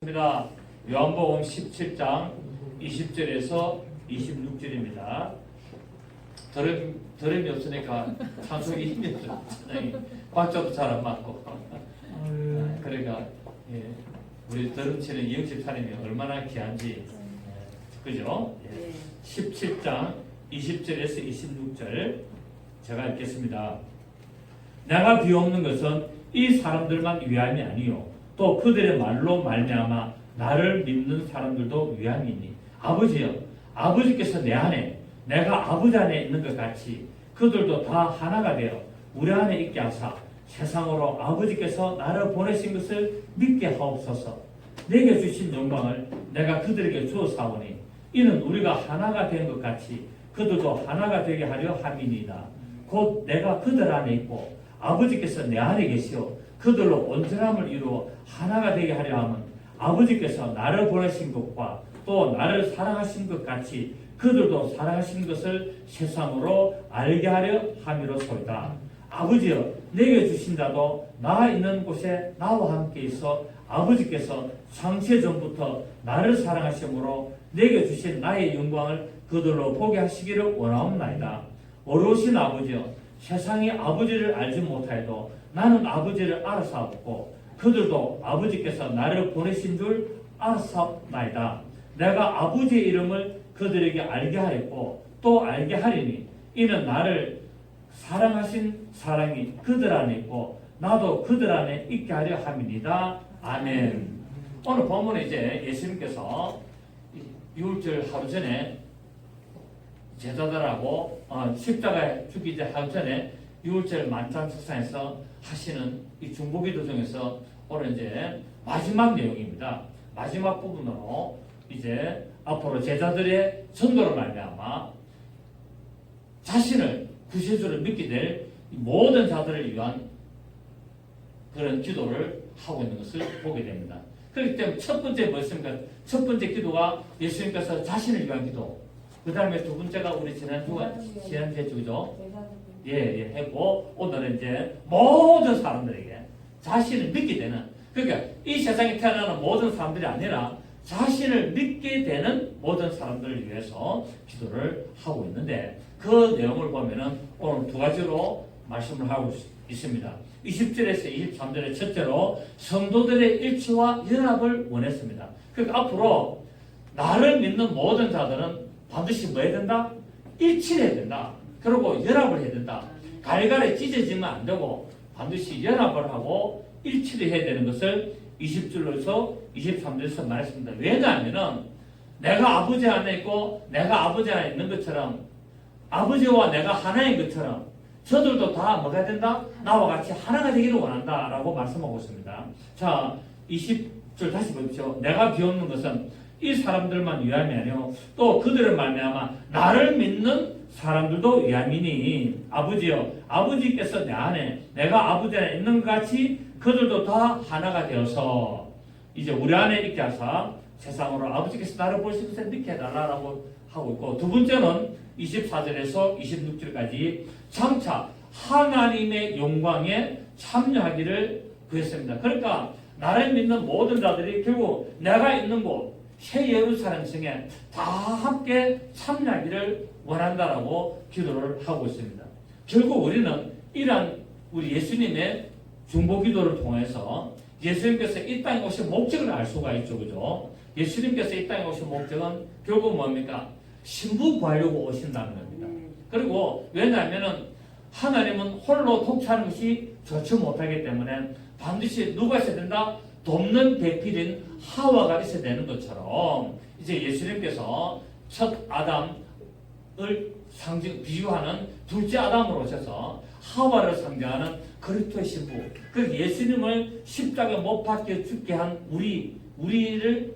입니다. 요한복음 17장 20절에서 26절입니다. 더름이 없으니까 찬송이 힘이 없어요. 박자도 잘 안 맞고. 그러니까 우리 더름치는 영집 차림이 얼마나 귀한지, 그죠? 17장 20절에서 26절 제가 읽겠습니다. 내가 비옵는 것은 이 사람들만 위함이 아니요 또 그들의 말로 말미암아 나를 믿는 사람들도 위함이니 아버지여, 아버지께서 내 안에 내가 아버지 안에 있는 것 같이 그들도 다 하나가 되어 우리 안에 있게 하사 세상으로 아버지께서 나를 보내신 것을 믿게 하옵소서. 내게 주신 영광을 내가 그들에게 주었사오니 이는 우리가 하나가 된 것 같이 그들도 하나가 되게 하려 함이니이다. 곧 내가 그들 안에 있고 아버지께서 내 안에 계시오 그들로 온전함을 이루어 하나가 되게 하려 함은 아버지께서 나를 보내신 것과 또 나를 사랑하신 것 같이 그들도 사랑하신 것을 세상으로 알게 하려 함이로소이다. 아버지여, 내게 주신 자도 나 있는 곳에 나와 함께 있어 아버지께서 창세 전부터 나를 사랑하심으로 내게 주신 나의 영광을 그들로 보게 하시기를 원하옵나이다. 어려우신 아버지여, 세상이 아버지를 알지 못하여도 나는 아버지를 알아사옵고 그들도 아버지께서 나를 보내신 줄 알아사옵나이다. 내가 아버지의 이름을 그들에게 알게 하였고 또 알게 하리니 이는 나를 사랑하신 사랑이 그들 안에 있고 나도 그들 안에 있게 하려 함이니이다. 아멘. 오늘 본문에 이제 예수님께서 유월절 하루 전에 제자들하고 십자가에 죽기 이제 하루 전에 유월절 만찬석상에서 하시는 이 중보기도 중에서 오늘 이제 마지막 내용입니다. 마지막 부분으로 이제 앞으로 제자들의 전도를 말미암아 자신을 구세주를 믿게 될 모든 자들을 위한 그런 기도를 하고 있는 것을 보게 됩니다. 그렇기 때문에 첫 번째 뭐였습니까? 첫 번째 기도가 예수님께서 자신을 위한 기도. 그 다음에 두 번째가 우리 지난주에 주죠. 했고 오늘은 이제 모든 사람들에게 자신을 믿게 되는, 그러니까 이 세상에 태어나는 모든 사람들이 아니라 자신을 믿게 되는 모든 사람들을 위해서 기도를 하고 있는데 그 내용을 보면은 오늘 두 가지로 말씀을 하고 있습니다. 20절에서 23절에 첫째로 성도들의 일치와 연합을 원했습니다. 그러니까 앞으로 나를 믿는 모든 자들은 반드시 뭐 해야 된다? 일치를 해야 된다. 그리고 연합을 해야 된다. 갈갈에 찢어지면 안 되고 반드시 연합을 하고 일치를 해야 되는 것을 20절로서 23절에서 말했습니다. 왜냐하면 내가 아버지 안에 있고 내가 아버지 안에 있는 것처럼 아버지와 내가 하나인 것처럼 저들도 다 뭐가 된다? 나와 같이 하나가 되기를 원한다 라고 말씀하고 있습니다. 자, 20절 다시 보십시오. 내가 비웃는 것은 이 사람들만 위함이 아니요 또 그들을 말미암아 나를 믿는 사람들도 위함이니 아버지여, 아버지께서 내 안에 내가 아버지 안에 있는 것 같이 그들도 다 하나가 되어서 이제 우리 안에 있게 하사 세상으로 아버지께서 나를 보실 것을 믿게 해달라고 하고 있고, 두 번째는 24절에서 26절까지 장차 하나님의 영광에 참여하기를 구했습니다. 그러니까 나를 믿는 모든 자들이 결국 내가 있는 곳 새 예루살렘 성에 다 함께 참여하기를 원한다라고 기도를 하고 있습니다. 결국 우리는 이러한 우리 예수님의 중보기도를 통해서 예수님께서 이 땅에 오신 목적을 알 수가 있죠. 그죠? 예수님께서 이 땅에 오신 목적은 결국 뭡니까? 신부 구하려고 오신다는 겁니다. 그리고 왜냐하면 하나님은 홀로 통치하는 것이 좋지 못하기 때문에 반드시 누가 있어야 된다? 돕는 배필인 하와가 있어야 되는 것처럼 이제 예수님께서 첫 아담을 비유하는 둘째 아담으로 오셔서 하와를 상징하는 그리스도의 신부, 그 예수님을 십자가에 못 박혀 죽게 한 우리를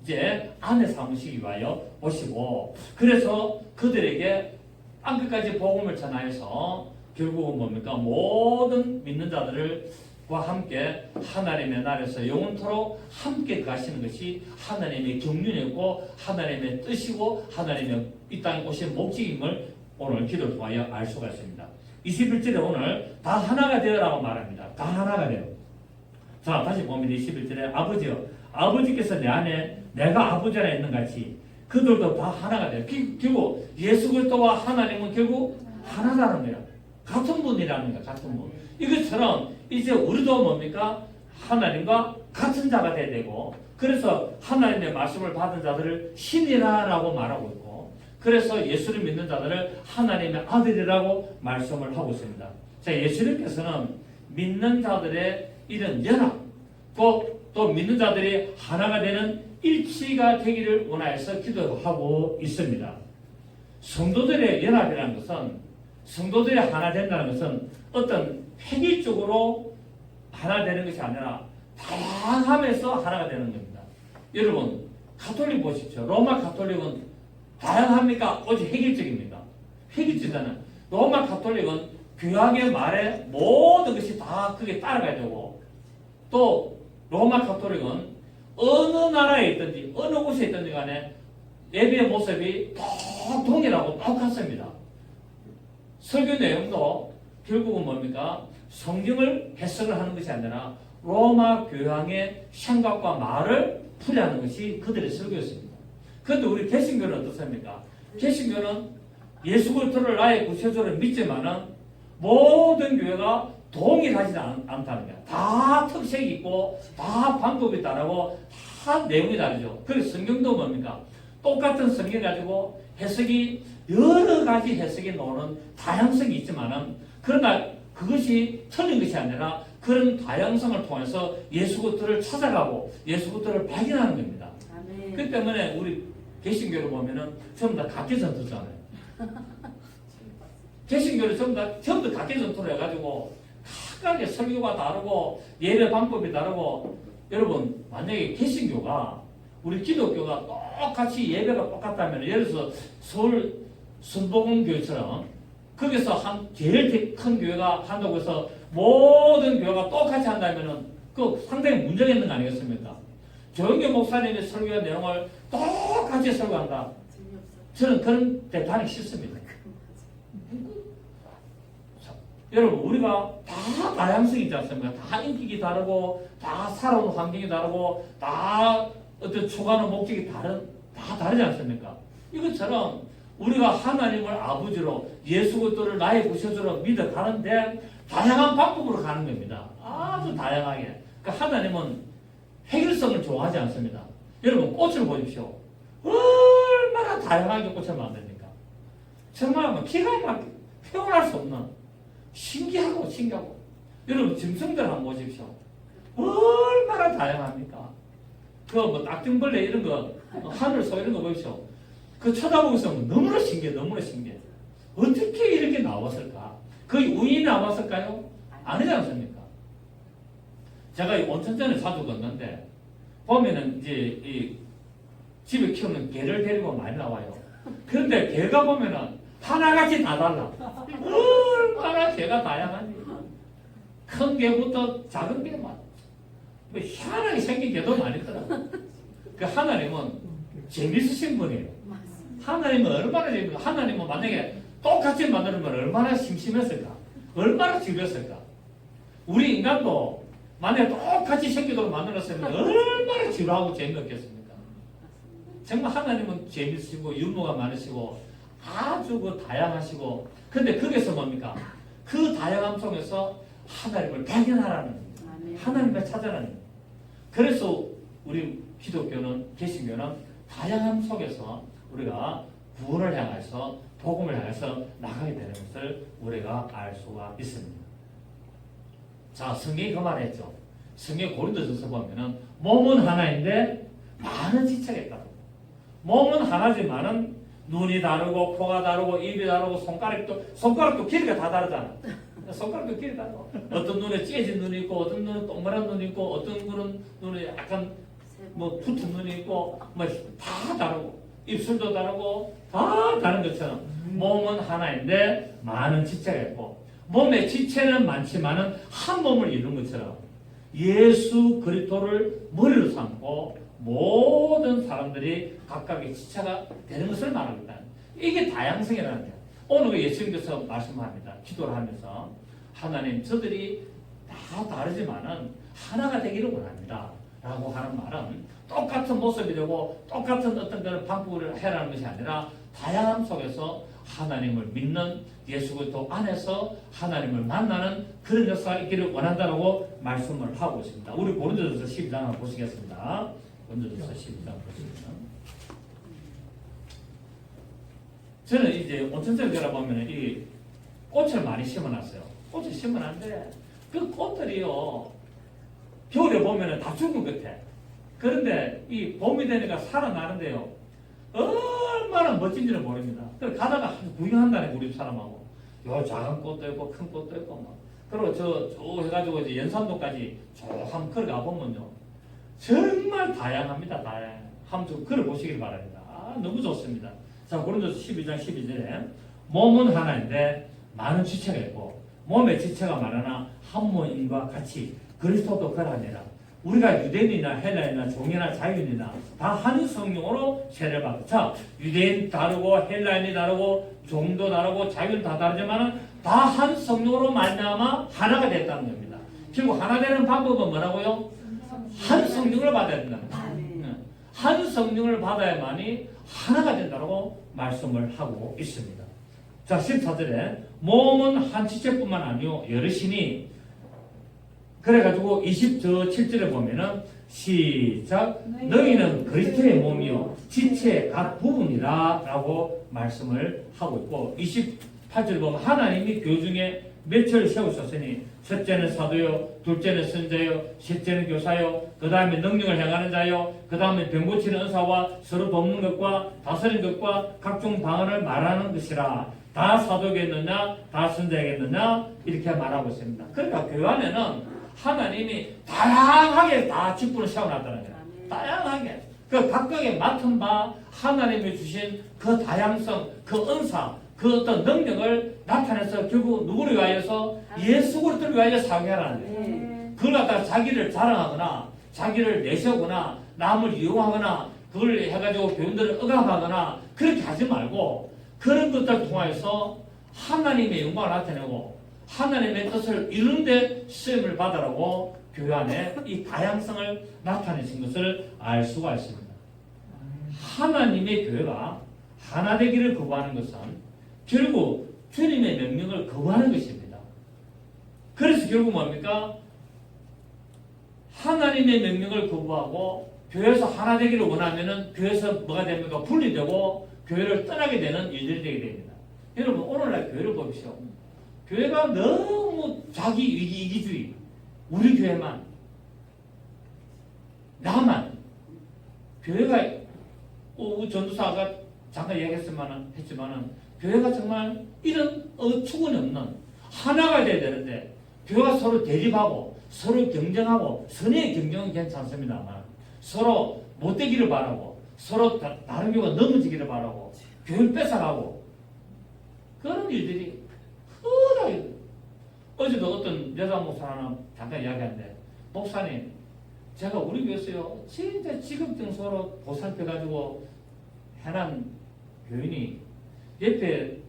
이제 아내 삼으시기 위하여 오시고, 그래서 그들에게 땅끝까지 복음을 전하여서 결국은 뭡니까? 모든 믿는 자들과 함께 하나님의 나라에서 영원토록 함께 가시는 것이 하나님의 경륜이고 하나님의 뜻이고 하나님의 이 땅에 오신 목적임을 오늘 기도를 통하여 알 수가 있습니다. 21절에 오늘 다 하나가 되어라고 말합니다. 다 하나가 되어. 자, 다시 보면 21절에 아버지여, 아버지께서 내 안에 내가 아버지 안에 있는 같이 그들도 다 하나가 돼요. 결국 예수 그리스도와 하나님은 결국 하나라는 거야. 같은 분이라는 거야. 같은 분. 이것처럼 이제 우리도 뭡니까? 하나님과 같은 자가 돼야 되고, 그래서 하나님의 말씀을 받은 자들을 신이라고 말하고 있고, 그래서 예수를 믿는 자들을 하나님의 아들이라고 말씀을 하고 있습니다. 자, 예수님께서는 믿는 자들의 이런 연합, 또 믿는 자들이 하나가 되는 일치가 되기를 원하여서 기도하고 있습니다. 성도들의 연합이라는 것은, 성도들이 하나 된다는 것은 어떤 획일적으로 하나 되는 것이 아니라 다양함에서 하나가 되는 겁니다. 여러분, 가톨릭 보십시오. 로마 가톨릭은 다양합니까? 오직 획일적입니다. 획일적이잖아요. 로마 가톨릭은 교황의 말에 모든 것이 다 그게 따라가야 되고, 또 로마 가톨릭은 어느 나라에 있든지 어느 곳에 있든지 간에 예배의 모습이 동일하고 똑같습니다. 설교 내용도 결국은 뭡니까? 성경을 해석을 하는 것이 아니라 로마 교황의 생각과 말을 풀이하는 것이 그들의 설교였습니다. 그런데 우리 개신교는 어떻습니까? 개신교는 예수 그리스도를 나의 구세주로 믿지만은 모든 교회가 동일하지 않다는 거야. 다 특색이 있고 다 방법이 다르고 다 내용이 다르죠. 그래서 성경도 뭡니까? 똑같은 성경 가지고 해석이 여러 가지 해석이 나오는 다양성이 있지만은, 그러나 그것이 틀린 것이 아니라 그런 다양성을 통해서 예수 그리스도를 찾아가고 예수 그리스도를 발견하는 겁니다. 아멘. 그 때문에 우리 개신교를 보면은 전부 다 각계 전투잖아요. 개신교를 전부 다 각계 전투를 해가지고 각각의 설교가 다르고 예배 방법이 다르고, 여러분 만약에 개신교가 우리 기독교가 똑같이 예배가 똑같다면, 예를 들어서 서울 순복음교회처럼 거기서 한 제일 큰 교회가 한다고 해서 모든 교회가 똑같이 한다면은 그 상당히 문제가 있는 거 아니겠습니까? 조영교 목사님의 설교 내용을 똑같이 설교한다. 저는 그런 데 다니기 싫습니다. 여러분, 우리가 다 다양성이 있지 않습니까? 다 인격이 다르고, 다 살아온 환경이 다르고, 다 어떤 추구하는 목적이 다 다르지 않습니까? 이것처럼 우리가 하나님을 아버지로 예수 그리스도를 나의 구세주로 믿어 가는데 다양한 방법으로 가는 겁니다. 아주 다양하게. 그러니까 하나님은 해결성을 좋아하지 않습니다. 여러분, 꽃을 보십시오. 얼마나 다양하게 꽃을 만듭니까? 정말 기가 막히게 표현할 수 없는 신기하고. 여러분, 짐승들 한번 보십시오. 얼마나 다양합니까? 딱정벌레 이런 거, 하늘소 이런 거 보십시오. 그 쳐다보고 있으면 너무나 신기해. 어떻게 이렇게 나왔을까? 거의 우연히 나왔을까요? 아니지 않습니까? 제가 온천전에 자주 걷는데, 보면은 이제 이 집에 키우는 개를 데리고 많이 나와요. 그런데 개가 보면은 하나같이 다 달라. 얼마나 개가 다양한지. 큰 개부터 작은 개만. 희한하게 생긴 개도 많이 있더라고요. 그 하나님은 재밌으신 분이에요. 하나님은 얼마나 재밌어요. 하나님은 만약에 똑같이 만들면 얼마나 심심했을까? 얼마나 지루했을까? 우리 인간도 만약에 똑같이 생기도록 만들었으면 얼마나 지루하고 재미없겠습니까? 정말 하나님은 재밌으시고 유머가 많으시고 아주 다양하시고, 근데 거기서 뭡니까? 그 다양함 속에서 하나님을 발견하라는, 하나님을 찾아라는. 그래서 우리 기독교는, 개신교는 다양함 속에서 우리가 구원을 향해서, 복음을 향해서 나가게 되는 것을 우리가 알 수가 있습니다. 자, 성경이 그 말했죠. 성경 고린도전서 보면은 몸은 하나인데 많은 지체가 있다. 몸은 하나지만은 눈이 다르고 코가 다르고 입이 다르고 손가락도 길이가 다 다르잖아. 손가락도 길이 다르고, 어떤 눈에 찢어진 눈이 있고, 어떤 눈은 동그란 눈이 있고, 어떤 눈에 약간 붙은 눈이 있고, 다 다르고, 입술도 다르고 다 다른 것처럼 몸은 하나인데 많은 지체가 있고, 몸의 지체는 많지만은 한 몸을 이루는 것처럼 예수 그리스도를 머리로 삼고 모든 사람들이 각각의 지체가 되는 것을 말합니다. 이게 다양성이라는 거예요. 오늘 예수님께서 말씀합니다. 기도를 하면서 하나님, 저들이 다 다르지만은 하나가 되기를 원합니다. 라고 하는 말은 똑같은 모습이 되고 똑같은 어떤 그런 방법을 해라는 것이 아니라 다양함 속에서 하나님을 믿는 예수 그리스도 안에서 하나님을 만나는 그런 역사가 있기를 원한다라고 말씀을 하고 있습니다. 우리 고린도전서 12장을 보시겠습니다. 고린도전서 12장 보시면 저는 이제 온천성에 들어보면 이 꽃을 많이 심어놨어요. 꽃을 심어놨는데 그 꽃들이요 겨울에 보면 다 죽은 것 같아. 그런데 이 봄이 되니까 살아나는데요 얼마나 멋진지를 모릅니다. 그래서 가다가 구경한다네 우리 사람하고. 요 작은 꽃도 있고 큰 꽃도 있고 막. 그리고 쭉 해가지고 이제 연산도까지 쭉 한번 걸어가 보면요 정말 다양합니다. 다양. 한번 좀 걸어보시길 바랍니다. 너무 좋습니다. 자, 고린도서 12장 12절에 몸은 하나인데 많은 지체가 있고 몸의 지체가 많으나 한 몸인과 같이 그리스도도 그러하니라. 우리가 유대인이나 헬라인이나 종이나 자유인이나 다 한 성령으로 세례를 받고. 자, 유대인 다르고 헬라인이 다르고 종도 다르고 자유인 다 다르지만 다 한 성령으로 말미암아 하나가 됐다는 겁니다. 결국 하나 되는 방법은 뭐라고요? 한 성령을 받아야 된다는 겁니다. 한 성령을 받아야만이 하나가 된다고 말씀을 하고 있습니다. 자, 14절에 몸은 한 지체뿐만 아니요 여럿이니 그래가지고 27절에 보면은 시작 너희는 그리스도의 몸이요 지체의 각 부분이라 라고 말씀을 하고 있고 28절 보면 하나님이 교회 중에 몇을 세우셨으니 첫째는 사도요 둘째는 선자요 셋째는 교사요 그 다음에 능력을 행하는 자요 그 다음에 병 고치는 은사와 서로 돕는 것과 다스리는 것과 각종 방언을 말하는 것이라. 다 사도겠느냐 다 선자겠느냐 이렇게 말하고 있습니다. 그러니까 교회 안에는 하나님이 다양하게 다 직분을 세워놨다는 거예요. 다양하게. 그 각각의 맡은 바 하나님이 주신 그 다양성, 그 은사, 그 어떤 능력을 나타내서 결국 누구를 위하여서 예수 그리스도를 위하여 사용하라는 거예요. 그걸 갖다가 자기를 자랑하거나 자기를 내세우거나 남을 이용하거나 그걸 해가지고 교인들을 억압하거나 그렇게 하지 말고 그런 것들을 통하여서 하나님의 영광을 나타내고 하나님의 뜻을 이루는데 쓰임을 받으라고 교회 안에 이 다양성을 나타내신 것을 알 수가 있습니다. 하나님의 교회가 하나 되기를 거부하는 것은 결국 주님의 명령을 거부하는 것입니다. 그래서 결국 뭡니까? 하나님의 명령을 거부하고 교회에서 하나 되기를 원하면은 교회에서 뭐가 됩니까? 분리되고 교회를 떠나게 되는 일들이 되게 됩니다. 여러분 오늘날 교회를 보십시오. 교회가 너무 자기 이기주의, 우리 교회만, 나만. 교회가 전도사가 잠깐 얘기했지만은 교회가 정말 이런 축은 없는 하나가 돼야 되는데 교회가 서로 대립하고 서로 경쟁하고 선의의 경쟁은 괜찮습니다만 서로 못되기를 바라고 서로 다른 교회가 넘어지기를 바라고 교회를 뺏어가고 그런 일들이 흔하게. 어제도 어떤 여자 목사 하나 잠깐 이야기하는데 목사님 제가 우리 교회에서요 진짜 지극정서로 보살펴가지고 해난 교인이 옆에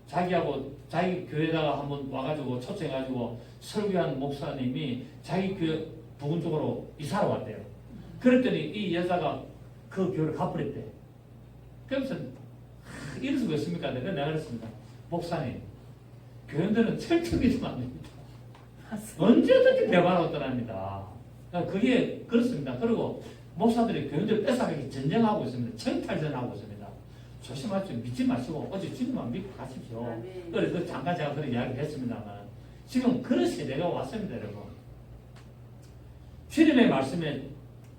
자기하고 자기 교회에다가 한번 와가지고 초청해가지고 설교한 목사님이 자기 교회 부근 쪽으로 이사를 왔대요. 그랬더니 이 여자가 그 교회를 가버렸대. 그러면서 이럴 수가 있습니까? 내가 그랬습니다. 목사님 교인들은 철저히 좀 안 됩니다. 언제든지 배반하고 떠납니다. 그게 그렇습니다. 그리고 목사들이 교인들 뺏어가기 전쟁하고 있습니다. 정탈전하고 있습니다. 조심하십시오. 믿지 마시고 어제 주님만 믿고 가십시오. 그래서 잠깐 제가 그런 이야기를 했습니다만 지금 그런 세대가 왔습니다. 여러분. 주님의 말씀에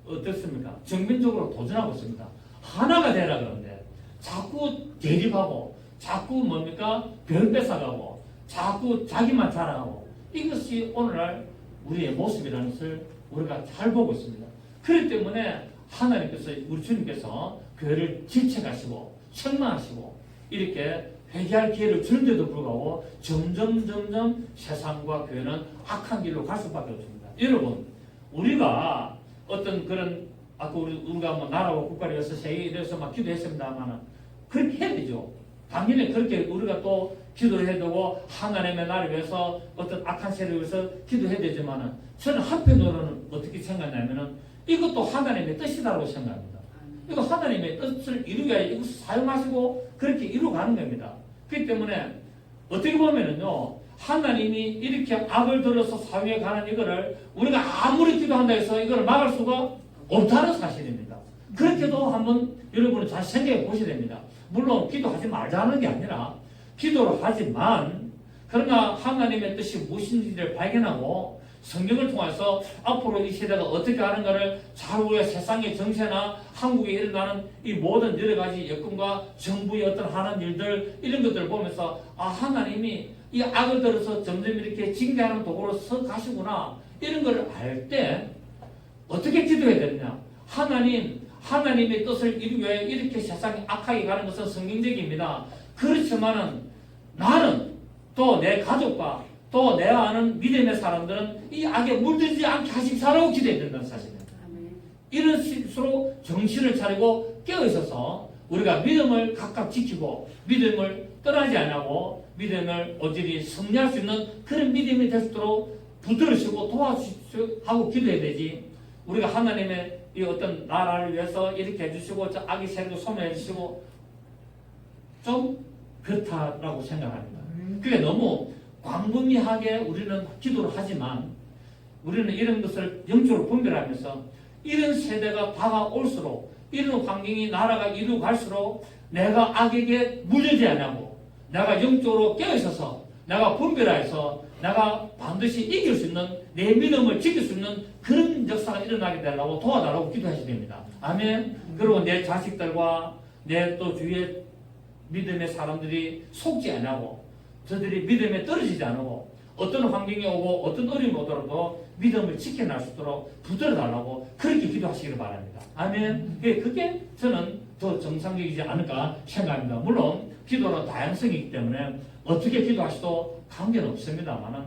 어떻습니까? 정면적으로 도전하고 있습니다. 하나가 되라 그러는데 자꾸 대립하고 자꾸 뭡니까? 별 뺏어가고 자꾸 자기만 자랑하고 이것이 오늘날 우리의 모습이라는 것을 우리가 잘 보고 있습니다. 그렇기 때문에 하나님께서 우리 주님께서 교회를 질책하시고 책망하시고 이렇게 회개할 기회를 주는데도 불구하고 점점 세상과 교회는 악한 길로 갈 수밖에 없습니다. 여러분 우리가 어떤 그런 아까 우리가 뭐 나라와 국가를 위해서 세계에 대해서 막 기도했습니다만 그렇게 해야 되죠. 당연히 그렇게 우리가 또 기도를 해야 되고 하나님의 나라를 위해서 어떤 악한 세력을 위해서 기도해야 되지만 저는 한편으로는 어떻게 생각하냐면은 이것도 하나님의 뜻이라고 생각합니다. 이거 하나님의 뜻을 이루기 위해 이것을 사용하시고 그렇게 이루어가는 겁니다. 그렇기 때문에 어떻게 보면은요, 하나님이 이렇게 악을 들어서 사회에 가는 이거를 우리가 아무리 기도한다 해서 이걸 막을 수가 없다는 사실입니다. 그렇게도 한번 여러분은 잘 생각해 보셔야 됩니다. 물론 기도하지 말자는 게 아니라 기도를 하지만 그러나 하나님의 뜻이 무엇인지를 발견하고 성경을 통해서 앞으로 이 시대가 어떻게 하는가를 잘 우리가 세상의 정세나 한국에 일어나는 이 모든 여러 가지 여건과 정부의 어떤 하는 일들 이런 것들을 보면서 아 하나님이 이 악을 들어서 점점 이렇게 징계하는 도구로 서 가시구나 이런 걸 알 때 어떻게 기도해야 되느냐 하나님의 뜻을 이루기 위해 이렇게 세상이 악하게 가는 것은 성경적입니다. 그렇지만은 나는 또 내 가족과 또 내가 아는 믿음의 사람들은 이 악에 물들지 않게 하십사라고 기도해야 된다는 사실입니다. 이런 식으로 정신을 차리고 깨어있어서 우리가 믿음을 각각 지키고 믿음을 떠나지 않고 믿음을 어찌리 승리할 수 있는 그런 믿음이 될 수 있도록 붙들으시고 도와주시고 하고 기도해야 되지. 우리가 하나님의 이 어떤 나라를 위해서 이렇게 해주시고 저 악의 세력도 소멸해 주시고 좀 그렇다라고 생각합니다. 그게 너무 광범위하게 우리는 기도를 하지만 우리는 이런 것을 영적으로 분별하면서 이런 세대가 다가올수록 이런 환경이 나라가 이루어갈수록 내가 악에게 물리지 않고 내가 영적으로 깨어있어서 내가 분별해서 내가 반드시 이길 수 있는 내 믿음을 지킬 수 있는 그런 역사가 일어나게 되려고 도와달라고 기도하셔야 됩니다. 아멘. 그리고 내 자식들과 내 또 주위의 믿음의 사람들이 속지 않고 저들이 믿음에 떨어지지 않고 어떤 환경이 오고 어떤 어려움이 오더라도 믿음을 지켜낼 수 있도록 붙들어달라고 그렇게 기도하시기를 바랍니다. 아멘. 그게 저는 더 정상적이지 않을까 생각합니다. 물론 기도는 다양성이 있기 때문에 어떻게 기도하셔도 관계는 없습니다만은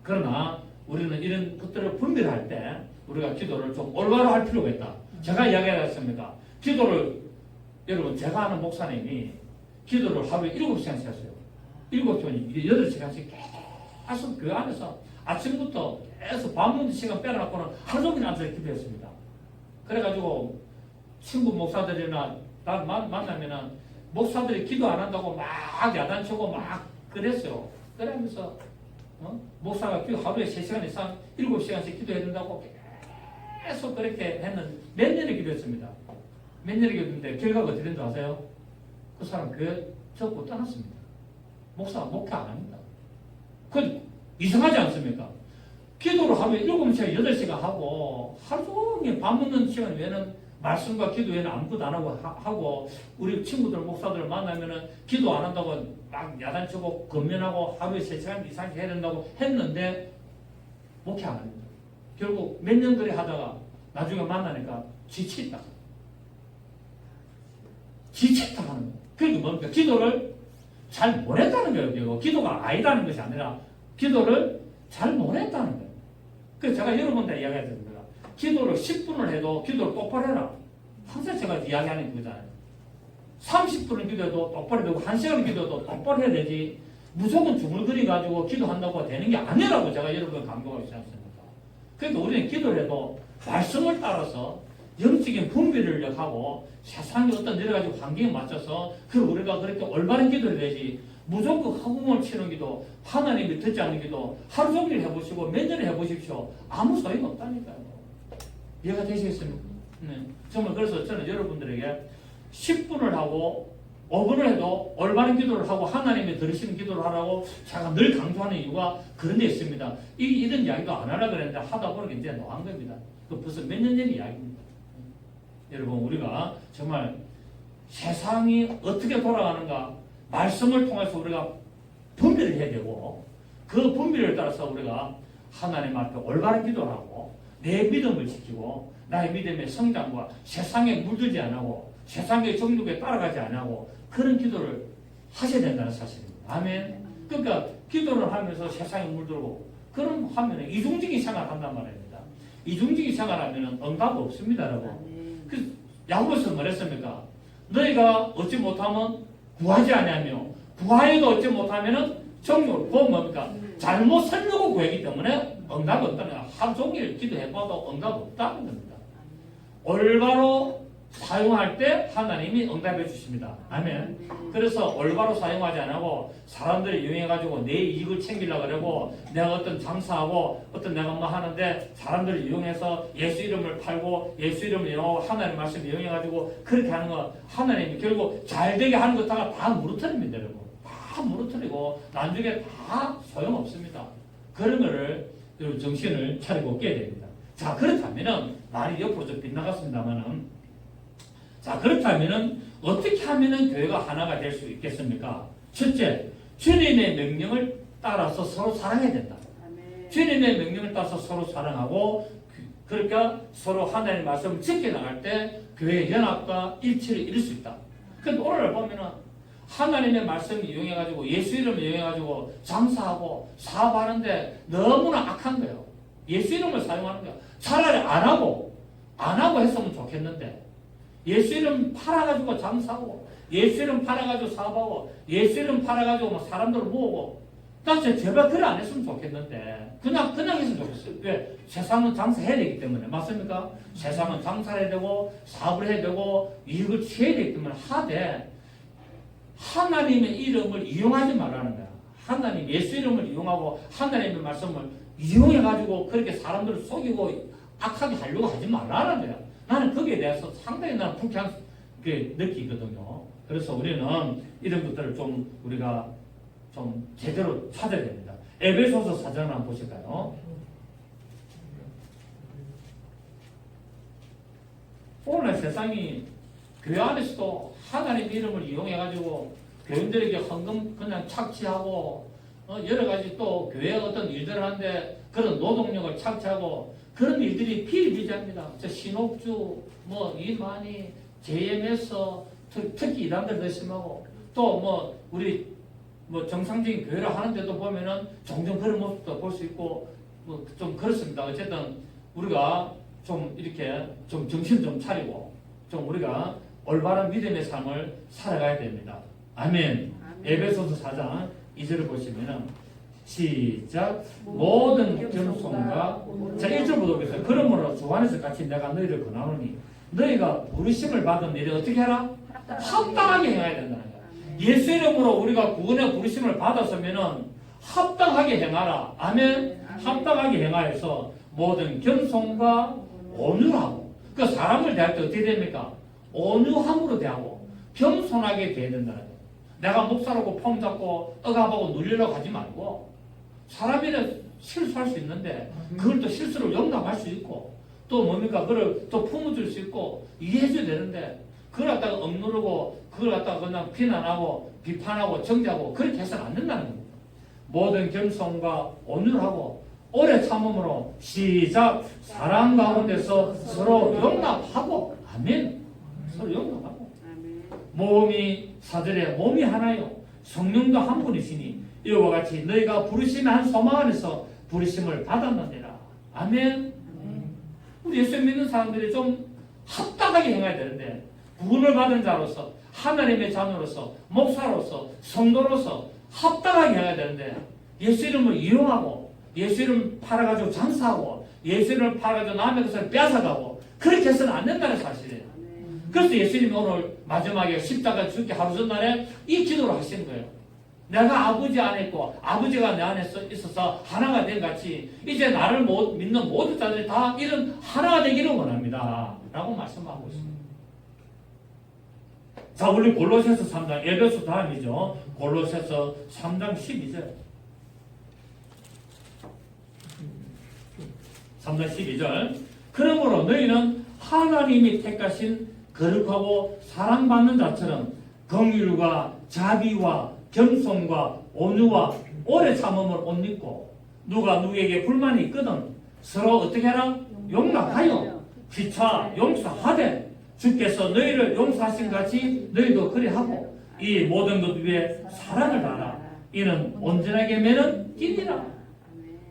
그러나 우리는 이런 것들을 분별할 때 우리가 기도를 좀 올바로 할 필요가 있다. 제가 이야기했습니다. 기도를 여러분 제가 아는 목사님이 기도를 하루에 7시간씩 했어요. 7시간, 8시간씩 계속 그 안에서 아침부터 계속 밥 먹는 시간 빼놓고는 하루 종일 앉아서 기도했습니다. 그래가지고 친구 목사들이나 나 만나면은 목사들이 기도 안 한다고 막 야단치고 막 그랬어요. 그러면서 목사가 하루에 3시간 이상 7시간씩 기도해야 된다고 계속 그렇게 했는 몇 년을 기도했습니다. 몇 년을 기도했는데 결과가 어떻게 된지 아세요? 그 사람 교회 접고 떠났습니다. 목사가 목회 안 합니다. 그 이상하지 않습니까? 기도를 하루에 7시간, 8시간 하고 하루 종일 밥 먹는 시간 외에는 말씀과 기도 외에는 아무것도 안 하고 우리 친구들, 목사들을 만나면은 기도 안 한다고 막 야단치고 건면하고 하루에 3시간 이상씩 해야 된다고 했는데 목회 안 합니다. 결국 몇 년 그래 하다가 나중에 만나니까 지쳤다. 지쳤다 하는 거예요. 그게 뭡니까? 기도를 잘 못했다는 거예요. 기도가 아니라는 것이 아니라 기도를 잘 못했다는 거예요. 그래서 제가 여러분한테 이야기했습니다. 기도를 10분을 해도 기도를 똑바로 해라. 항상 제가 이야기하는 거잖아요. 30분을 기도해도 똑바로 되고 1시간을 기도해도 똑바로 해야 되지 무조건 중얼거려가지고 기도한다고 되는 게 아니라고 제가 여러분을 강조하고 있지 않습니까? 그러니까 우리는 기도를 해도 말씀을 따라서 영적인 분별을 하고 세상의 어떤 여러 가지 환경에 맞춰서 우리가 그렇게 올바른 기도를 해야지 무조건 허공을 치는 기도, 하나님이 듣지 않는 기도 하루 종일 해보시고 몇 년을 해보십시오. 아무 소용이 없다니까요. 이해가 되시겠습니까? 네. 정말 그래서 저는 여러분들에게 10분을 하고 5분을 해도 올바른 기도를 하고 하나님이 들으시는 기도를 하라고 제가 늘 강조하는 이유가 그런 데 있습니다. 이런 이야기도 안 하려고 그랬는데 하다 보니까 이제 노한 겁니다. 그 벌써 몇 년 전 이야기입니다. 여러분 우리가 정말 세상이 어떻게 돌아가는가 말씀을 통해서 우리가 분별을 해야 되고 그 분별을 따라서 우리가 하나님 앞에 올바른 기도를 하고 내 믿음을 지키고 나의 믿음의 성장과 세상에 물들지 않고 세상의 정욕에 따라가지 않고 그런 기도를 하셔야 된다는 사실입니다. 아멘. 그러니까 기도를 하면서 세상에 물들고 그런 하면 이중적인 생활을 한단 말입니다. 이중적인 생활하면 응답 없습니다, 여러분. 그 야고보서 뭐랬습니까? 너희가 얻지 못하면 구하지 아니하며 구하여도 얻지 못하면은 정욕을 그건 뭡니까? 잘못 살려고 구하기 때문에 응답이 없다는 거야. 하루 종일 기도해봐도 응답 없다는 겁니다. 올바로 사용할 때 하나님이 응답해 주십니다. 아멘. 그래서 올바로 사용하지 않고 사람들이 이용해가지고 내 이익을 챙기려고 그러고 내가 어떤 장사하고 어떤 내가 뭐 하는데 사람들을 이용해서 예수 이름을 팔고 예수 이름을 이용하고 하나님 말씀을 이용해가지고 그렇게 하는 거 하나님이 결국 잘 되게 하는 것다가 다 무너뜨립니다. 여러분. 다 무너뜨리고 나중에 다 소용없습니다. 그런 거를 정신을 차리고 깨야 됩니다. 자, 그렇다면은 말이 옆으로 좀 빗나갔습니다만은 자, 그렇다면은 어떻게 하면은 교회가 하나가 될 수 있겠습니까? 첫째, 주님의 명령을 따라서 서로 사랑해야 된다. 아멘. 주님의 명령을 따라서 서로 사랑하고 그러니까 서로 하나님의 말씀을 지켜나갈 때 교회의 연합과 일치를 이룰 수 있다. 근데 오늘 보면은 하나님의 말씀을 이용해가지고 예수 이름을 이용해가지고 장사하고 사업하는데 너무나 악한 거예요. 예수 이름을 사용하는 거예요. 차라리 안 하고 했으면 좋겠는데 예수 이름 팔아가지고 장사하고 예수 이름 팔아가지고 사업하고 예수 이름 팔아가지고 막 사람들 모으고 나 제발 그래 안 했으면 좋겠는데 그냥 했으면 좋겠어요. 왜? 세상은 장사해야 되기 때문에 맞습니까? 세상은 장사를 해야 되고 사업을 해야 되고 이익을 취해야 되기 때문에 하되 하나님의 이름을 이용하지 말라는 거야. 하나님 예수 이름을 이용하고 하나님의 말씀을 이용해가지고 그렇게 사람들을 속이고 악하게 하려고 하지 말라는 거야. 나는 거기에 대해서 상당히 나는 불쾌하게 느끼거든요. 그래서 우리는 이런 것들을 좀 우리가 좀 제대로 찾아야 됩니다. 에베소서 4장을 한번 보실까요? 오늘 세상이 교회 안에서도 하나님 이름을 이용해가지고 교인들에게 헌금 그냥 착취하고 여러 가지 또 교회 어떤 일들을 하는데 그런 노동력을 착취하고 그런 일들이 비일비재합니다. 신옥주, 이만희, JMS, 특히 이단들 더 심하고 또 우리 정상적인 교회를 하는데도 보면은 종종 그런 모습도 볼 수 있고 좀 그렇습니다. 어쨌든 우리가 좀 이렇게 좀 정신 좀 차리고 좀 우리가 올바른 믿음의 삶을 살아가야 됩니다. 아멘. 에베소서 4장 2절을 보시면은 시작. 모든 겸손과 자 1절부터 보겠어요. 그러므로 주 안에서 같이 내가 너희를 권하노니 너희가 부르심을 받은 일을 어떻게 해라? 합당하게 행해야 된다는 거야. 예수 이름으로 우리가 구원의 부르심을 받았으면은 합당하게 행하라. 아멘. 합당하게 행하여서 모든 겸손과 온유하고 그 사람을 대할 때 어떻게 됩니까? 온유함으로 대하고 겸손하게 대해야 된다는 거예요. 내가 목사라고 폼 잡고 억압하고 눌리려고 하지 말고 사람이라 실수할 수 있는데 그걸 또 실수를 용납할 수 있고 또 뭡니까? 그걸 또 품어줄 수 있고 이해해줘야 되는데 그걸 갖다가 억누르고 그걸 갖다가 그냥 비난하고 비판하고 정죄하고 그렇게 해서는 안 된다는 겁니다. 모든 겸손과 온유를 하고 오래 참음으로 시작 사랑 가운데서 서로 용납하고 아멘. 서로 용납하고 몸이 사절에 몸이 하나요 성령도 한 분이시니 이와 같이 너희가 부르심의 한 소망 안에서 부르심을 받았느니라. 아멘. 우리 예수 믿는 사람들이 좀 합당하게 행해야 되는데 구원을 받은 자로서 하나님의 자녀로서 목사로서 성도로서 합당하게 해야 되는데 예수 이름을 이용하고 예수 이름 팔아가지고 장사하고 예수 이름을 팔아가지고 남의 것을 뺏어가고 그렇게 해서는 안 된다는 사실이에요. 그래서 예수님이 오늘 마지막에 십자가 죽기 하루 전날에 이 기도를 하시는 거예요. 내가 아버지 안에 있고 아버지가 내 안에 있어서 하나가 된 같이 이제 나를 믿는 모든 자들이 다 이런 하나가 되기를 원합니다. 라고 말씀하고 있습니다. 자, 우리 골로새서 3장, 에베소 다음이죠. 골로새서 3장 12절. 3장 12절. 그러므로 너희는 하나님이 택하신 거룩하고 사랑받는 자처럼 긍휼과 자비와 겸손과 온유와 오래 참음을 옷 입고 누가 누구에게 불만이 있거든 서로 어떻게 하라? 용납하여 피차 용서하되 주께서 너희를 용서하신 같이 너희도 그리 하고 이 모든 것 위에 사랑을 다하라. 이는 온전하게 매는 띠니라.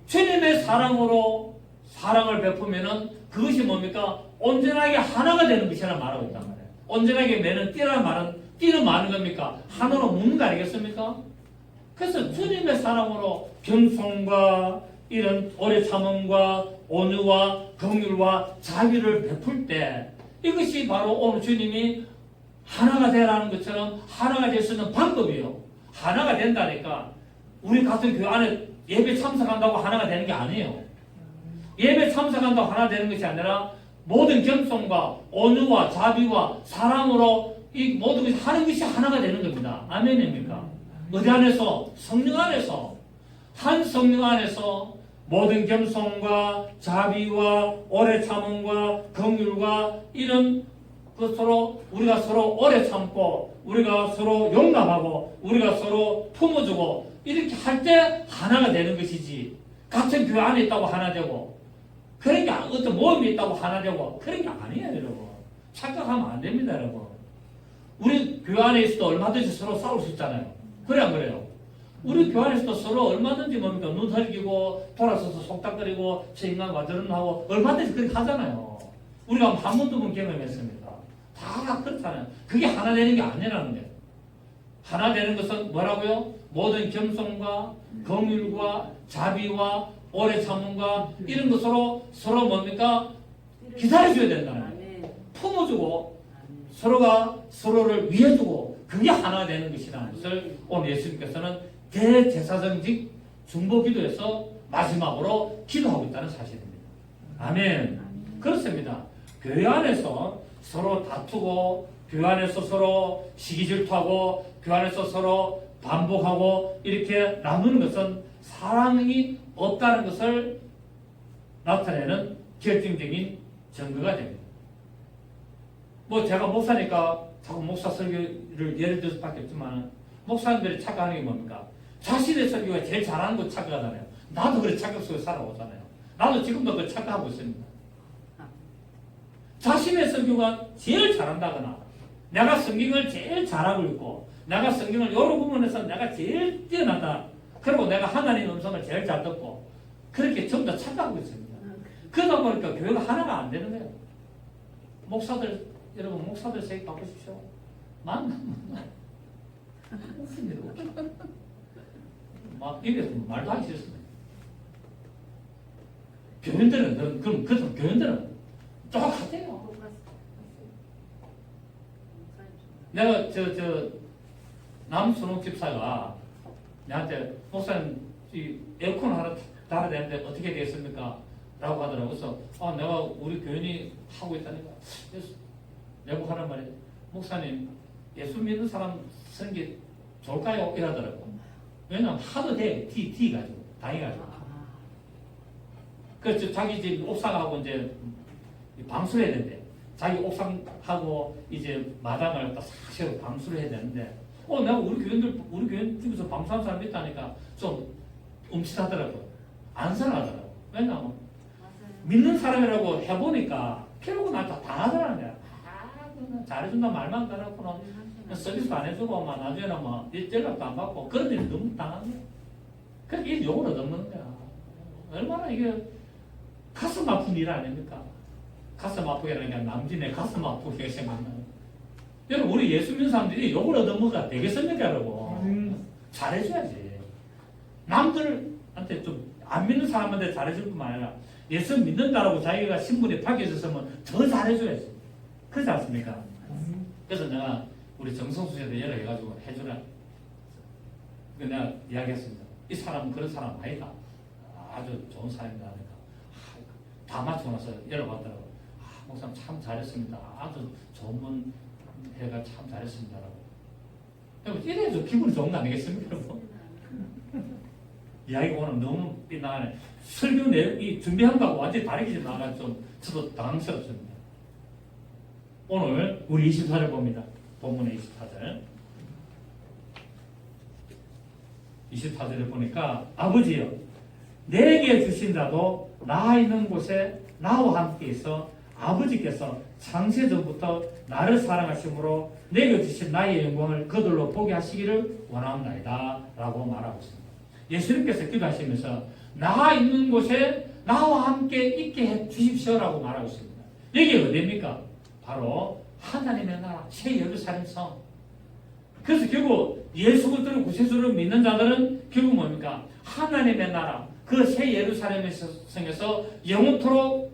주님의 사랑으로 사랑을 베푸면은 그것이 뭡니까? 온전하게 하나가 되는 것이라 말하고 있단 말이에요. 온전하게 매는 띠라는 말은 띠는 많은 겁니까? 하나로 묶는 거 아니겠습니까? 그래서 주님의 사랑으로 겸손과 이런 오래 참음과 온유와 긍휼과 자비를 베풀 때 이것이 바로 오늘 주님이 하나가 되라는 것처럼 하나가 될 수 있는 방법이에요. 하나가 된다니까 우리 같은 교회 안에 예배 참석한다고 하나가 되는 게 아니에요. 예배 참석한다고 하나 되는 것이 아니라 모든 겸손과 온유와 자비와 사랑으로 이 모든 것이 하는 것이 하나가 되는 겁니다. 아멘입니까? 어디 안에서? 성령 안에서. 한 성령 안에서 모든 겸손과 자비와 오래 참음과 긍휼과 이런 것으로 우리가 서로 오래 참고 우리가 서로 용납하고 우리가 서로 품어주고 이렇게 할 때 하나가 되는 것이지, 같은 교회 안에 있다고 하나 되고 그런 게 어떤 모임이 있다고 하나 되고 그런 게 아니에요. 여러분 착각하면 안 됩니다. 여러분 우리 교회 안에 있어도 얼마든지 서로 싸울 수 있잖아요. 그래 안 그래요? 우리 교회 안에서도 서로 얼마든지 뭡니까 눈 흘기고 돌아서서 속닥거리고 저 인간 와저런 하고 얼마든지 그렇게 하잖아요. 우리가 한 번도 못 경험했습니다. 다 그렇잖아요. 그게 하나 되는 게 아니라는 거예요. 하나 되는 것은 뭐라고요? 모든 겸손과 긍휼과 자비와 오래 참음과 이런 것으로 서로 뭡니까? 기다려줘야 된다는 거예요. 품어주고 서로가 서로를 위해주고 그게 하나 되는 것이라는 것을 오늘 예수님께서는 대제사장직 중보기도에서 마지막으로 기도하고 있다는 사실입니다. 아멘. 그렇습니다. 교회 안에서 서로 다투고 교회 안에서 서로 시기질투하고 교회 안에서 서로 반복하고 이렇게 나누는 것은 사랑이 없다는 것을 나타내는 결정적인 증거가 됩니다. 뭐 제가 목사니까 자꾸 목사 설교를 예를 들어서 밖에 없지만 목사님들이 착각하는 게 뭡니까? 자신의 설교가 제일 잘하는 거 착각하잖아요. 나도 그래 착각 속에 살아오잖아요. 나도 지금도 그 착각하고 있습니다. 자신의 설교가 제일 잘한다거나 내가 성경을 제일 잘하고 있고 내가 성경을 여러 부분에서 내가 제일 뛰어나다. 그리고 내가 하나님의 음성을 제일 잘 듣고 그렇게 전부 다 착각하고 있습니다. 그러다 보니까 교회가 하나가 안 되는 거예요. 목사들 여러분 목사들 세계 바꾸십시오. 막 입에서 말도 하기 싫습니다. 교인들은 그럼 교인들은 똑같아요. 내가 남순옥 집사가 나한테 목사님 이 에어컨 하나 달아야 되는데 어떻게 되겠습니까? 라고 하더라고. 그래서 내가 우리 교인이 하고 있다니까. 그래서 내가 하는 말이 목사님 예수 믿는 사람 쓰는 게 좋을까요? 이러더라고. 왜냐면 하도 돼. 티 가지고 당해가지고. 그래서 자기 집 옥상하고 이제 방수를 해야 된대. 자기 옥상하고 이제 마당을 딱 싹 방수를 해야 되는데 내가 우리 교인 중에서 방수하는 사람이 있다니까 좀 움찔하더라고. 안살하더라고. 왜냐면 믿는 사람이라고 해보니까 결국은 나한테 다 하더라는 거야. 잘해준다 말만 그래놓고는 서비스도 안 해주고 막 나중에는 뭐 연락도 안 받고 그런 일이 너무 당한 거야. 그러니까 이 욕을 얻어먹는 거야. 얼마나 이게 가슴 아픈 일 아닙니까? 가슴 아프게 하는 게 남진의 가슴 아프게 생각나요. 여러분 우리 예수 믿는 사람들이 욕을 얻어먹어야 되겠습니까 여러분? 잘해줘야지. 남들한테 좀 안 믿는 사람한테 잘해줄 뿐만 아니라 예수 믿는다라고 자기가 신분이 바뀌어졌으면 더 잘해줘야지. 그렇지 않습니까? 그래서 내가 우리 정성수 씨한테 연락해가지고 해주라. 내가 이야기했습니다. 이 사람은 그런 사람 아니다. 아주 좋은 사람이다 하니까 다 맞추고 나서 연락 왔더라고. 목사님 참 잘했습니다. 아주 좋은 분 해가 참 잘했습니다라고. 이래서 기분이 좋은 거 아니겠습니까? 이야기가 오늘 너무 삐나가네. 설교 내용이 준비한 거하고 완전히 다르게 나가 좀 저도 당황스럽습니다. 오늘 우리 24절 봅니다. 본문의 24절. 24절에 보니까 아버지여 내게 주신 자도 나 있는 곳에 나와 함께 있어 아버지께서 창세전부터 나를 사랑하심으로 내게 주신 나의 영광을 그들로 보게 하시기를 원합니다 라고 말하고 있습니다. 예수님께서 기도하시면서 나 있는 곳에 나와 함께 있게 해 주십시오라고 말하고 있습니다. 여기 어디입니까? 바로 하나님의 나라 새 예루살렘 성. 그래서 결국 예수 그리스도를 구세주를 믿는 자들은 결국 뭡니까? 하나님의 나라 그 새 예루살렘 성에서 영원토록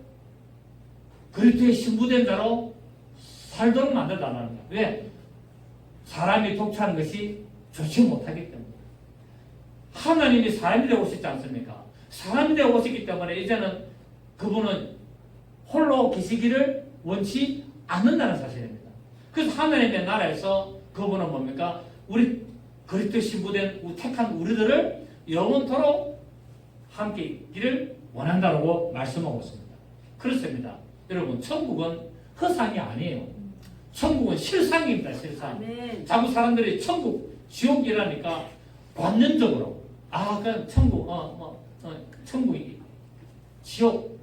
그리스도의 신부된 자로 살도록 만들어달라는 거예요. 왜? 사람이 독차는 것이 좋지 못하기 때문에. 하나님이 사람이 되어 오셨지 않습니까? 사람이 되어 오셨기 때문에 이제는 그분은 홀로 계시기를 원치 않는다는 사실입니다. 그래서 하나님의 나라에서 그분은 뭡니까? 우리 그리스도 신부된 택한 우리들을 영원토록 함께 있기를 원한다고 말씀하고 있습니다. 그렇습니다. 여러분, 천국은 허상이 아니에요. 천국은 실상입니다. 실상. 아멘. 자꾸 사람들이 천국, 지옥이라니까 관념적으로 그냥 천국, 천국이 지옥,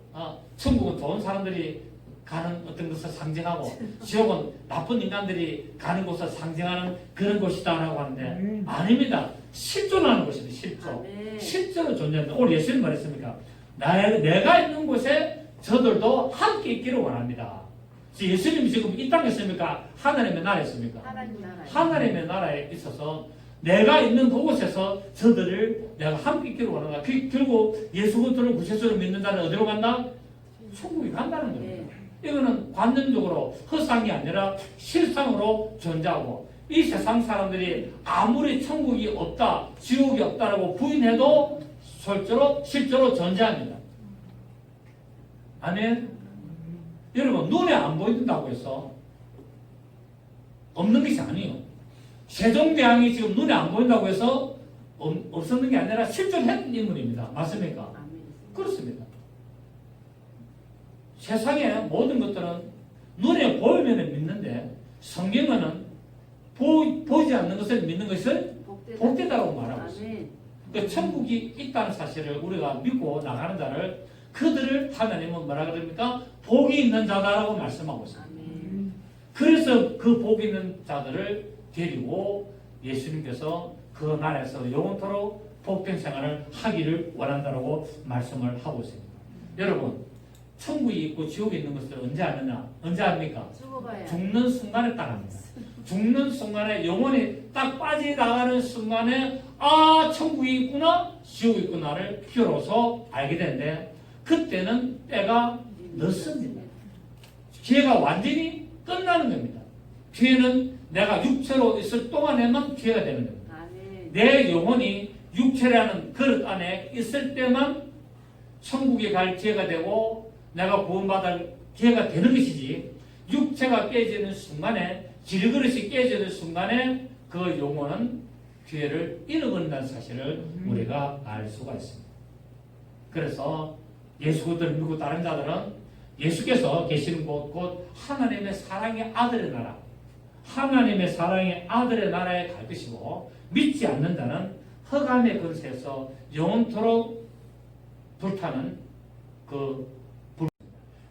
천국은 좋은 사람들이 가는 어떤 것을 상징하고 지옥은 나쁜 인간들이 가는 곳을 상징하는 그런 곳이다라고 하는데 아닙니다. 실존하는 곳입니다. 실존. 아멘. 실제로 존재합니다. 오늘 예수님 말했습니까? 내가 있는 곳에 저들도 함께 있기를 원합니다. 예수님이 지금 이 땅에 있습니까? 하나님의 나라에 있습니까? 하나님 나라에. 하나님의 나라에 있어서 내가 있는 그곳에서 저들을 내가 함께 있기를 원한다. 결국 예수 그리스도를 구세주로 믿는 자는 어디로 간다? 천국에 간다는 겁니다. 이거는 관념적으로 허상이 아니라 실상으로 존재하고 이 세상 사람들이 아무리 천국이 없다, 지옥이 없다라고 부인해도 실제로 존재합니다. 아멘. 여러분, 눈에 안 보인다고 해서 없는 것이 아니에요. 세종대왕이 지금 눈에 안 보인다고 해서 없었는 게 아니라 실존했던 인물입니다. 맞습니까? 그렇습니다. 세상의 모든 것들은 눈에 보이면 믿는데 성경은 보이지 않는 것을 믿는 것을 복되다고 말하고 있습니다. 그 천국이 있다는 사실을 우리가 믿고 나가는 자를 그들을 하나님은 뭐라 그럽니까? 복이 있는 자다라고 말씀하고 있습니다. 그래서 그 복 있는 자들을 데리고 예수님께서 그 나라에서 영원토록 복된 생활을 하기를 원한다라고 말씀을 하고 있습니다. 여러분, 천국이 있고 지옥이 있는 것을 언제 아느냐? 언제 압니까? 죽는 순간에 딱 압니다. 죽는 순간에 영혼이 딱 빠져나가는 순간에 천국이 있구나 지옥이 있구나를 비로소 알게 되는데 그때는 때가 늦습니다. 기회가 완전히 끝나는 겁니다. 기회는 내가 육체로 있을 동안에만 기회가 되는 겁니다. 내 영혼이 육체라는 그릇 안에 있을 때만 천국에 갈 기회가 되고 내가 구원받을 기회가 되는 것이지 육체가 깨지는 순간에 질그릇이 깨지는 순간에 그 영혼은 기회를 잃어버린다는 사실을 우리가 알 수가 있습니다. 그래서 예수 그리스도를 믿고 다른 자들은 예수께서 계시는 곳 곧 하나님의 사랑의 아들의 나라 하나님의 사랑의 아들의 나라에 갈 것이고 믿지 않는 자는 흑암의 근세에서 영원토록 불타는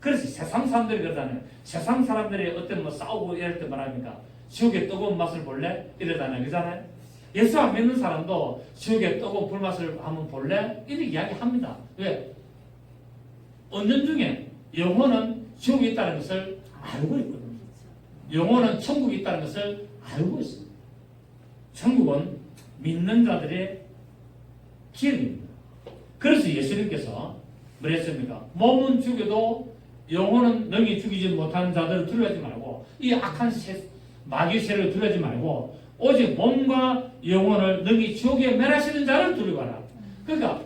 그래서 세상 사람들이 그러잖아요. 세상 사람들이 어떤 싸우고 이럴 때 말합니까? 지옥의 뜨거운 맛을 볼래? 이러잖아요. 그러잖아요. 예수 안 믿는 사람도 지옥의 뜨거운 불맛을 한번 볼래? 이렇게 이야기합니다. 왜? 언년 중에 영혼은 지옥이 있다는 것을 알고 있거든요. 영혼은 천국이 있다는 것을 알고 있습니다. 천국은 믿는 자들의 기업입니다. 그래서 예수님께서 뭐랬습니까? 몸은 죽여도 영혼은 능히 죽이지 못하는 자들을 두려워하지 말고 이 악한 마귀 세력을 두려워하지 말고 오직 몸과 영혼을 능히 지옥에 멸하시는 자를 두려워하라. 그러니까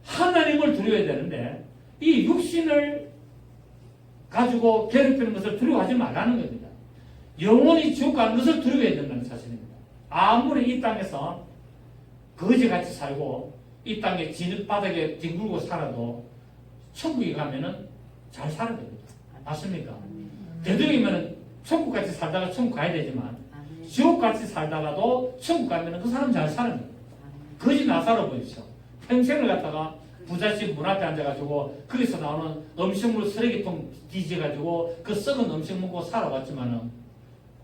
하나님을 두려워해야 되는데 이 육신을 가지고 괴롭히는 것을 두려워하지 말라는 겁니다. 영혼이 지옥 가는 것을 두려워해야 된다는 사실입니다. 아무리 이 땅에서 거지같이 살고 이 땅에 진흙바닥에 뒹굴고 살아도 천국에 가면은 잘 살아야 됩니다. 맞습니까? 대등이면은 천국같이 살다가 천국 가야 되지만 지옥같이 살다가도 천국 가면은 그 사람 잘 사는 겁니다. 거지 나사로 보이죠. 평생을 갖다가 부잣집 문 앞에 앉아가지고 거기서 나오는 음식물 쓰레기통 뒤져가지고 그 썩은 음식 먹고 살아왔지만은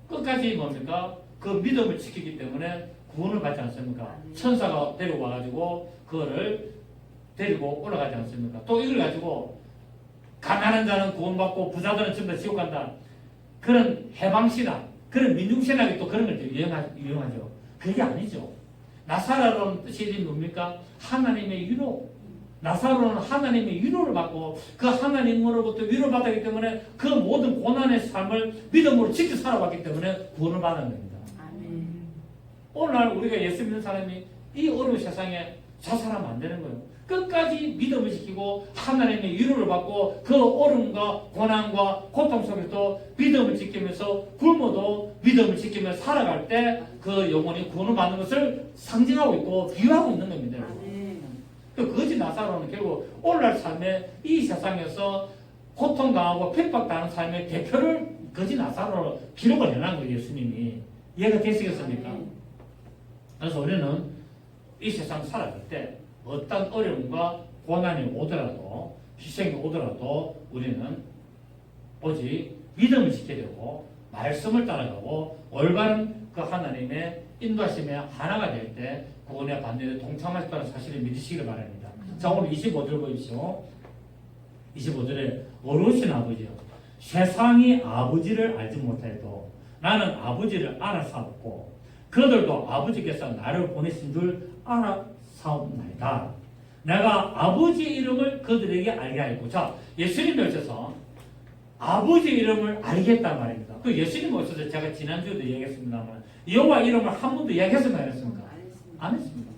끝까지 뭡니까? 그 믿음을 지키기 때문에 구원을 받지 않습니까? 천사가 데리고 와가지고 그거를 데리고 올라가지 않습니까? 또 이걸 가지고 가난한 자는 구원받고 부자들은 전부 다 지옥 간다. 그런 해방신학, 그런 민중신학이 또 그런 걸 유용하죠. 그게 아니죠. 나사라로는 뜻이 뭡니까? 하나님의 위로. 나사로는 하나님의 위로를 받고 그 하나님으로부터 위로받았기 때문에 그 모든 고난의 삶을 믿음으로 지켜 살아왔기 때문에 구원을 받은 겁니다. 아멘. 오늘날 우리가 예수 믿는 사람이 이 어려운 세상에 자살하면 안 되는 거예요. 끝까지 믿음을 지키고 하나님의 위로를 받고 그 어려움과 고난과 고통 속에서 믿음을 지키면서 굶어도 믿음을 지키며 살아갈 때 그 영혼이 구원을 받는 것을 상징하고 있고 비유하고 있는 겁니다. 아멘. 그 거지 나사로는 결국 오늘날 삶에 이 세상에서 고통당하고 핍박당하는 삶의 대표를 거지 나사로로 기록을 해놓은 거예요. 예수님이. 이해가 되시겠습니까? 아멘. 그래서 우리는 이 세상 살아갈 때 어떤 어려움과 고난이 오더라도 희생이 오더라도 우리는 오직 믿음을 지켜야 되고 말씀을 따라가고 올바른 그 하나님의 인도하심에 하나가 될 때 구원의 반대에 동참하셨다는 사실을 믿으시길 바랍니다. 자, 오늘 25절 보십시오. 25절에 어르신 아버지요, 세상이 아버지를 알지 못해도 나는 아버지를 알아사옵고 그들도 아버지께서 나를 보내신 줄 알아사옵나이다. 내가 아버지 이름을 그들에게 알게 하였고. 자, 예수님이 오셔서 아버지 이름을 알겠단 말입니다. 그 예수님이 오셔서 제가 지난주에도 얘기했습니다만 여호와 이름을 한 번도 이야기했습니까? 안 했습니까? 안 했습니다.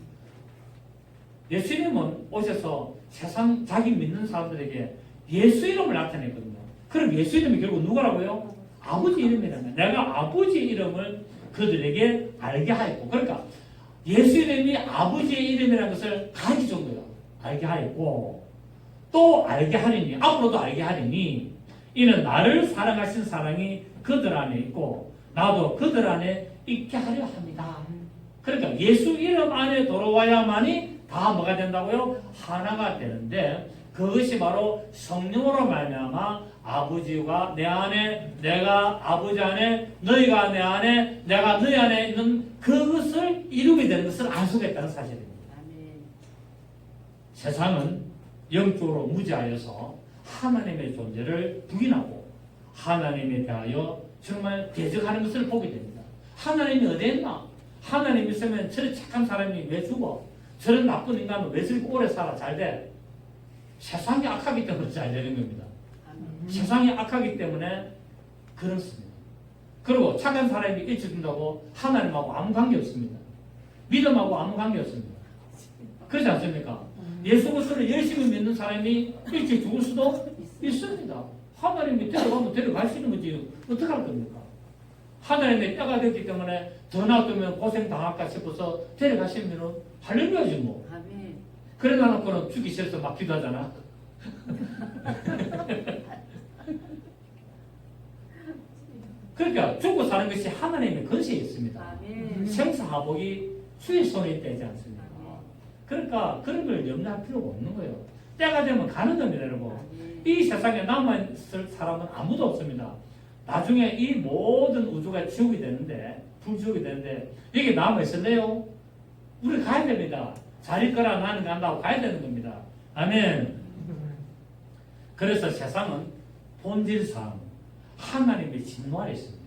예수님은 오셔서 세상 자기 믿는 사람들에게 예수 이름을 나타냈거든요. 그럼 예수 이름이 결국 누구라고요? 아버지 이름이라면 내가 아버지 이름을 그들에게 알게 하였고. 그러니까 예수 이름이 아버지의 이름이라는 것을 가르쳐 준 거예요. 알게 하였고 또 알게 하리니 앞으로도 알게 하리니 이는 나를 사랑하신 사랑이 그들 안에 있고 나도 그들 안에 있게 하려 합니다. 그러니까 예수 이름 안에 돌아와야만이 다 뭐가 된다고요? 하나가 되는데 그것이 바로 성령으로 말미암아 아버지가 내 안에 내가 아버지 안에 너희가 내 안에 내가 너희 안에 있는 그것을 이루게 되는 것을 안수겠다는 사실입니다. 아멘. 세상은 영적으로 무지하여서 하나님의 존재를 부인하고 하나님에 대하여 정말 대적하는 것을 보게 됩니다. 하나님이 어디 있나? 하나님이 있으면 저런 착한 사람이 왜 죽어? 저런 나쁜 인간은 왜 저렇게 오래 살아? 잘 돼? 세상이 악하기 때문에 잘 되는 겁니다. 세상이 악하기 때문에 그렇습니다. 그리고 착한 사람이 일찍 죽는다고 하나님하고 아무 관계 없습니다. 믿음하고 아무 관계 없습니다. 그렇지 않습니까? 예수 그리스도를 열심히 믿는 사람이 일찍 죽을 수도 있습니다. 하나님이 데려가면 데려갈 수 있는 거지 어떻게 할 겁니까? 하나님의 때가 됐기 때문에 더 놔두면 고생당할까 싶어서 데려가시면 할렐루야지 뭐. 아멘. 그래 놔놓고는 죽기 싫어서 막 기도하잖아. 그러니까 죽고 사는 것이 하나님의 권세에 있습니다. 아멘. 생사하복이 주의 손에 있지 않습니까? 그러니까 그런 걸 염려할 필요가 없는 거예요. 때가 되면 가는 겁니다, 여러분. 이 세상에 남아있을 사람은 아무도 없습니다. 나중에 이 모든 우주가 지옥이 되는데, 불지옥이 되는데, 여기 남아있을래요? 우리 가야 됩니다. 자릴 거라 나는 간다고 가야 되는 겁니다. 아멘. 그래서 세상은 본질상 하나님의 진노 아래 있습니다.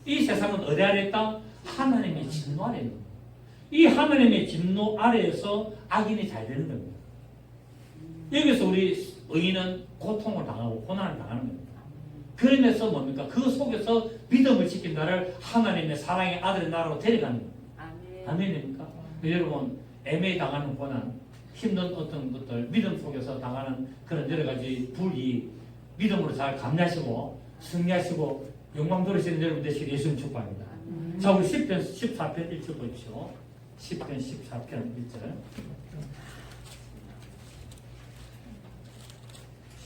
이 세상은 어디 아래 있다? 하나님의 진노 아래 있는 겁니다. 이 하나님의 진노 아래에서 악인이 잘 되는 겁니다. 여기서 우리 의인은 고통을 당하고 고난을 당하는 겁니다. 그러면서 뭡니까? 그 속에서 믿음을 지킨 나를 하나님의 사랑의 아들의 나라로 데려가는 겁니다. 아멘입니까? 여러분 애매히 당하는 고난, 힘든 어떤 것들, 믿음 속에서 당하는 그런 여러 가지 불이 믿음으로 잘 감내하시고 승리하시고 영광 돌리시는 여러분 되시길 예수님 축복합니다. 자, 우리 10편 14편 1절 보십시오. 10편 14편 1절.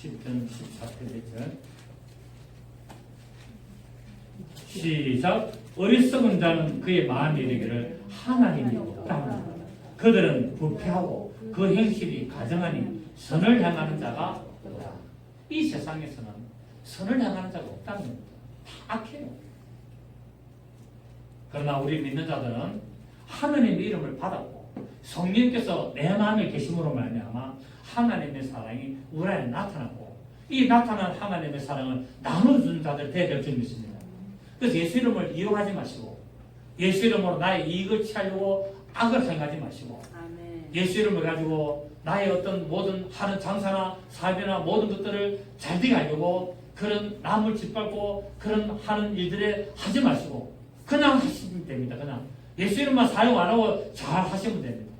10편 14편 1절. 시작. 어리석은 자는 그의 마음에 이르기를 하나님이 없다. 그들은 부패하고 그 행실이 가정하니 선을 향하는 자가 없다. 이 세상에서는 선을 향하는 자가 없다는 겁니다. 다 악해요. 그러나 우리 믿는 자들은 하나님의 이름을 받았고 성령께서 내 마음에 계심으로 말미암아 하나님의 사랑이 우리 안에 나타났고 이 나타난 하나님의 사랑을 나눠주는 자들 되될 줄 믿습니다. 그래서 예수 이름을 이용하지 마시고 예수 이름으로 나의 이익을 취하려고 악을 행하지 마시고 아멘. 예수 이름을 가지고 나의 어떤 모든 하는 장사나 사업이나 모든 것들을 잘 되게 하려고 그런 남을 짓밟고 그런 하는 일들에 하지 마시고 그냥 하시면 됩니다. 그냥 예수 이름만 사용 안 하고 잘 하시면 됩니다.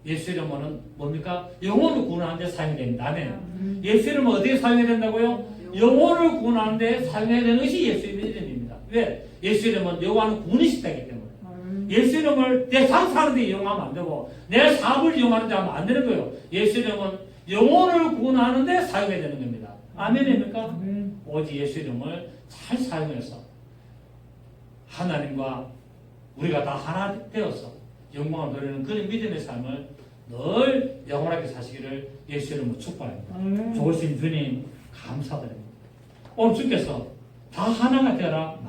예수 이름은 뭡니까? 영혼을 구원하는 데 사용이 됩니다. 아멘. 예수 이름은 어디에 사용해야 된다고요? 영혼을 구원하는 데 사용해야 되는 것이 예수 이름입니다. 왜? 예수 이름은 여호와는 구원이시다기 때문에. 예수 이름을 내 장사하는 데 이용하면 안 되고 내 사업을 이용하는 데 하면 안 되는 거예요. 예수 이름은 영혼을 구원하는 데 사용해야 되는 겁니다. 아멘입니까? 오직 예수 이름을 잘 사용해서 하나님과 우리가 다 하나 되어서 영광을 누리는 그런 믿음의 삶을 늘 영원하게 사시기를 예수 이름으로 축복합니다. 좋으신 주님 감사드립니다. 오늘 주께서 다 하나가 되어라